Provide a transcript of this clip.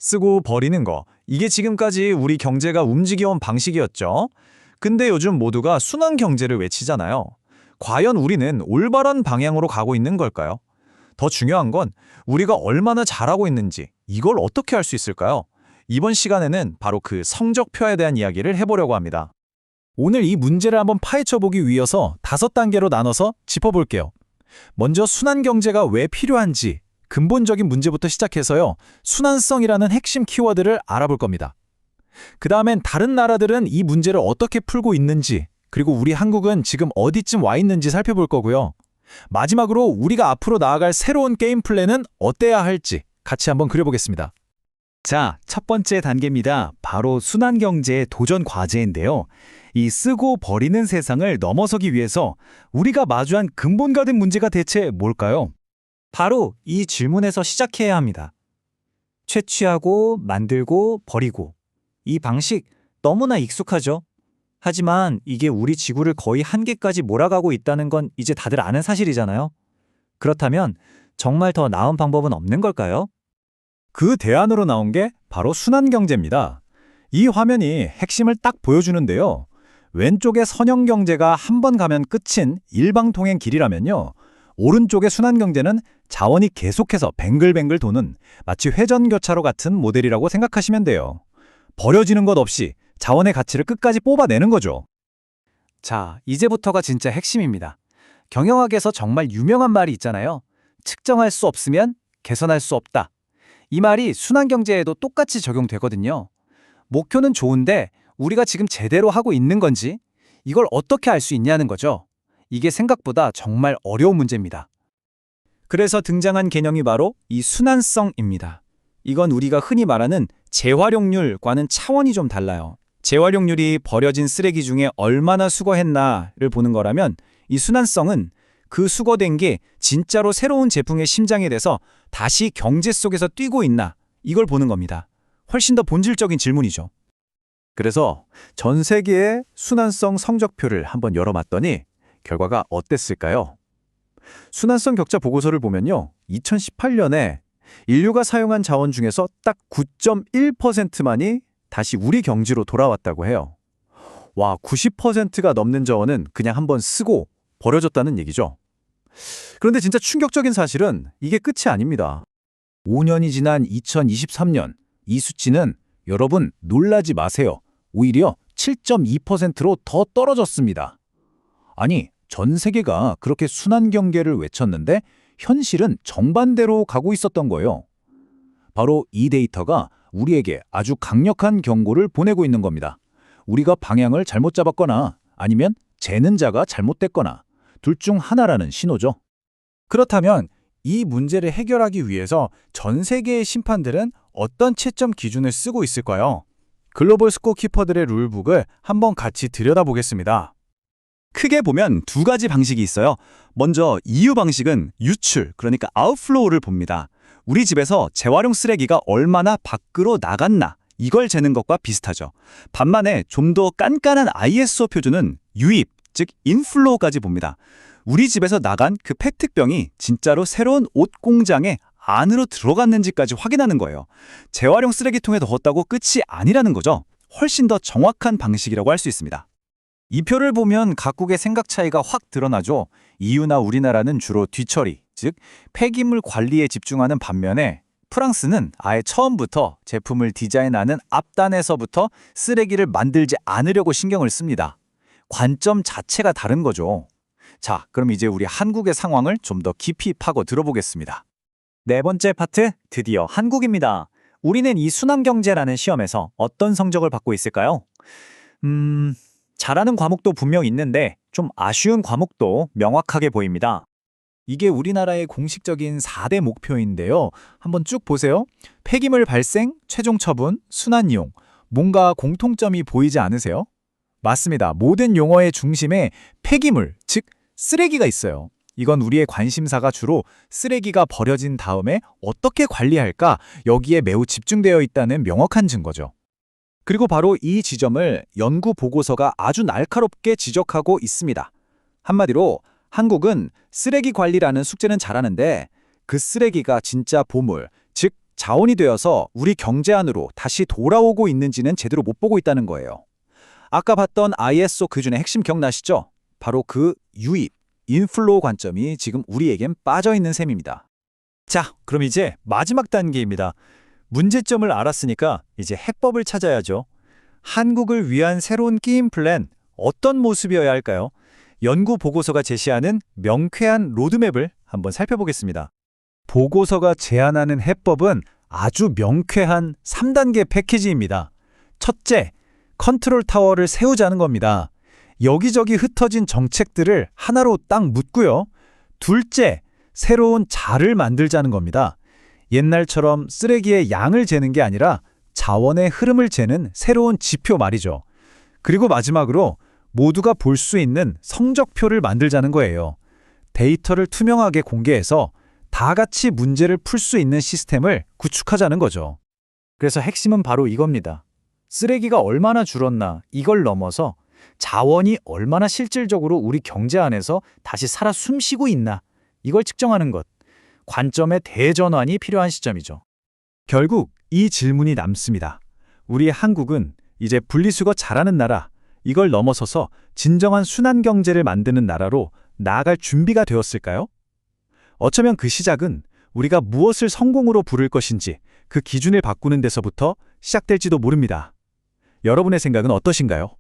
쓰고 버리는 거. 이게 지금까지 우리 경제가 움직여온 방식이었죠. 근데 요즘 모두가 순환 경제를 외치잖아요. 과연 우리는 올바른 방향으로 가고 있는 걸까요? 더 중요한 건 우리가 얼마나 잘하고 있는지 이걸 어떻게 할 수 있을까요? 이번 시간에는 바로 그 성적표에 대한 이야기를 해보려고 합니다. 오늘 이 문제를 한번 파헤쳐보기 위해서 5단계로 나눠서 짚어볼게요. 먼저 순환 경제가 왜 필요한지 근본적인 문제부터 시작해서요. 순환성이라는 핵심 키워드를 알아볼 겁니다. 그 다음엔 다른 나라들은 이 문제를 어떻게 풀고 있는지, 그리고 우리 한국은 지금 어디쯤 와 있는지 살펴볼 거고요. 마지막으로 우리가 앞으로 나아갈 새로운 게임 플랜은 어때야 할지 같이 한번 그려보겠습니다. 자, 첫 번째 단계입니다. 바로 순환경제의 도전 과제인데요. 이 쓰고 버리는 세상을 넘어서기 위해서 우리가 마주한 근본 가든 문제가 대체 뭘까요? 바로 이 질문에서 시작해야 합니다. 채취하고 만들고 버리고. 이 방식 너무나 익숙하죠? 하지만 이게 우리 지구를 거의 한계까지 몰아가고 있다는 건 이제 다들 아는 사실이잖아요. 그렇다면 정말 더 나은 방법은 없는 걸까요? 그 대안으로 나온 게 바로 순환경제입니다. 이 화면이 핵심을 딱 보여주는데요. 왼쪽에 선형경제가 한 번 가면 끝인 일방통행 길이라면요. 오른쪽의 순환경제는 자원이 계속해서 뱅글뱅글 도는 마치 회전교차로 같은 모델이라고 생각하시면 돼요. 버려지는 것 없이 자원의 가치를 끝까지 뽑아내는 거죠. 자, 이제부터가 진짜 핵심입니다. 경영학에서 정말 유명한 말이 있잖아요. 측정할 수 없으면 개선할 수 없다. 이 말이 순환경제에도 똑같이 적용되거든요. 목표는 좋은데 우리가 지금 제대로 하고 있는 건지 이걸 어떻게 알 수 있냐는 거죠. 이게 생각보다 정말 어려운 문제입니다. 그래서 등장한 개념이 바로 이 순환성입니다. 이건 우리가 흔히 말하는 재활용률과는 차원이 좀 달라요. 재활용률이 버려진 쓰레기 중에 얼마나 수거했나를 보는 거라면 이 순환성은 그 수거된 게 진짜로 새로운 제품의 심장이 돼서 다시 경제 속에서 뛰고 있나 이걸 보는 겁니다. 훨씬 더 본질적인 질문이죠. 그래서 전 세계의 순환성 성적표를 한번 열어봤더니 결과가 어땠을까요? 순환성 격차 보고서를 보면요. 2018년에 인류가 사용한 자원 중에서 딱 9.1%만이 다시 우리 경지로 돌아왔다고 해요. 와, 90%가 넘는 자원은 그냥 한번 쓰고 버려졌다는 얘기죠. 그런데 진짜 충격적인 사실은 이게 끝이 아닙니다. 5년이 지난 2023년 이 수치는 여러분 놀라지 마세요. 오히려 7.2%로 더 떨어졌습니다. 아니, 전 세계가 그렇게 순환 경제를 외쳤는데 현실은 정반대로 가고 있었던 거예요. 바로 이 데이터가 우리에게 아주 강력한 경고를 보내고 있는 겁니다. 우리가 방향을 잘못 잡았거나 아니면 재는 자가 잘못됐거나 둘 중 하나라는 신호죠. 그렇다면 이 문제를 해결하기 위해서 전 세계의 심판들은 어떤 채점 기준을 쓰고 있을까요? 글로벌 스코어키퍼들의 룰북을 한번 같이 들여다보겠습니다. 크게 보면 두 가지 방식이 있어요. 먼저 EU 방식은 유출, 그러니까 아웃플로우를 봅니다. 우리 집에서 재활용 쓰레기가 얼마나 밖으로 나갔나 이걸 재는 것과 비슷하죠. 반면에 좀 더 깐깐한 ISO 표준은 유입, 즉 인플로우까지 봅니다. 우리 집에서 나간 그 페트병이 진짜로 새로운 옷 공장에 안으로 들어갔는지까지 확인하는 거예요. 재활용 쓰레기통에 넣었다고 끝이 아니라는 거죠. 훨씬 더 정확한 방식이라고 할 수 있습니다. 이 표를 보면 각국의 생각 차이가 확 드러나죠. EU나 우리나라는 주로 뒤처리, 즉 폐기물 관리에 집중하는 반면에 프랑스는 아예 처음부터 제품을 디자인하는 앞단에서부터 쓰레기를 만들지 않으려고 신경을 씁니다. 관점 자체가 다른 거죠. 자, 그럼 이제 우리 한국의 상황을 좀 더 깊이 파고 들어보겠습니다. 네 번째 파트, 드디어 한국입니다. 우리는 이 순환경제라는 시험에서 어떤 성적을 받고 있을까요? 잘하는 과목도 분명 있는데 좀 아쉬운 과목도 명확하게 보입니다. 이게 우리나라의 공식적인 4대 목표인데요. 한번 쭉 보세요. 폐기물 발생, 최종 처분, 순환 이용. 뭔가 공통점이 보이지 않으세요? 맞습니다. 모든 용어의 중심에 폐기물, 즉 쓰레기가 있어요. 이건 우리의 관심사가 주로 쓰레기가 버려진 다음에 어떻게 관리할까 여기에 매우 집중되어 있다는 명확한 증거죠. 그리고 바로 이 지점을 연구 보고서가 아주 날카롭게 지적하고 있습니다. 한마디로 한국은 쓰레기 관리라는 숙제는 잘하는데 그 쓰레기가 진짜 보물, 즉 자원이 되어서 우리 경제 안으로 다시 돌아오고 있는지는 제대로 못 보고 있다는 거예요. 아까 봤던 ISO 기준의 핵심 기억나시죠? 바로 그 유입, 인플로우 관점이 지금 우리에겐 빠져 있는 셈입니다. 자, 그럼 이제 마지막 단계입니다. 문제점을 알았으니까 이제 해법을 찾아야죠. 한국을 위한 새로운 게임 플랜, 어떤 모습이어야 할까요? 연구 보고서가 제시하는 명쾌한 로드맵을 한번 살펴보겠습니다. 보고서가 제안하는 해법은 아주 명쾌한 3단계 패키지입니다. 첫째, 컨트롤 타워를 세우자는 겁니다. 여기저기 흩어진 정책들을 하나로 딱 묶고요. 둘째, 새로운 자를 만들자는 겁니다. 옛날처럼 쓰레기의 양을 재는 게 아니라 자원의 흐름을 재는 새로운 지표 말이죠. 그리고 마지막으로 모두가 볼 수 있는 성적표를 만들자는 거예요. 데이터를 투명하게 공개해서 다 같이 문제를 풀 수 있는 시스템을 구축하자는 거죠. 그래서 핵심은 바로 이겁니다. 쓰레기가 얼마나 줄었나 이걸 넘어서 자원이 얼마나 실질적으로 우리 경제 안에서 다시 살아 숨쉬고 있나 이걸 측정하는 것. 관점의 대전환이 필요한 시점이죠. 결국 이 질문이 남습니다. 우리 한국은 이제 분리수거 잘하는 나라, 이걸 넘어서서 진정한 순환 경제를 만드는 나라로 나아갈 준비가 되었을까요? 어쩌면 그 시작은 우리가 무엇을 성공으로 부를 것인지 그 기준을 바꾸는 데서부터 시작될지도 모릅니다. 여러분의 생각은 어떠신가요?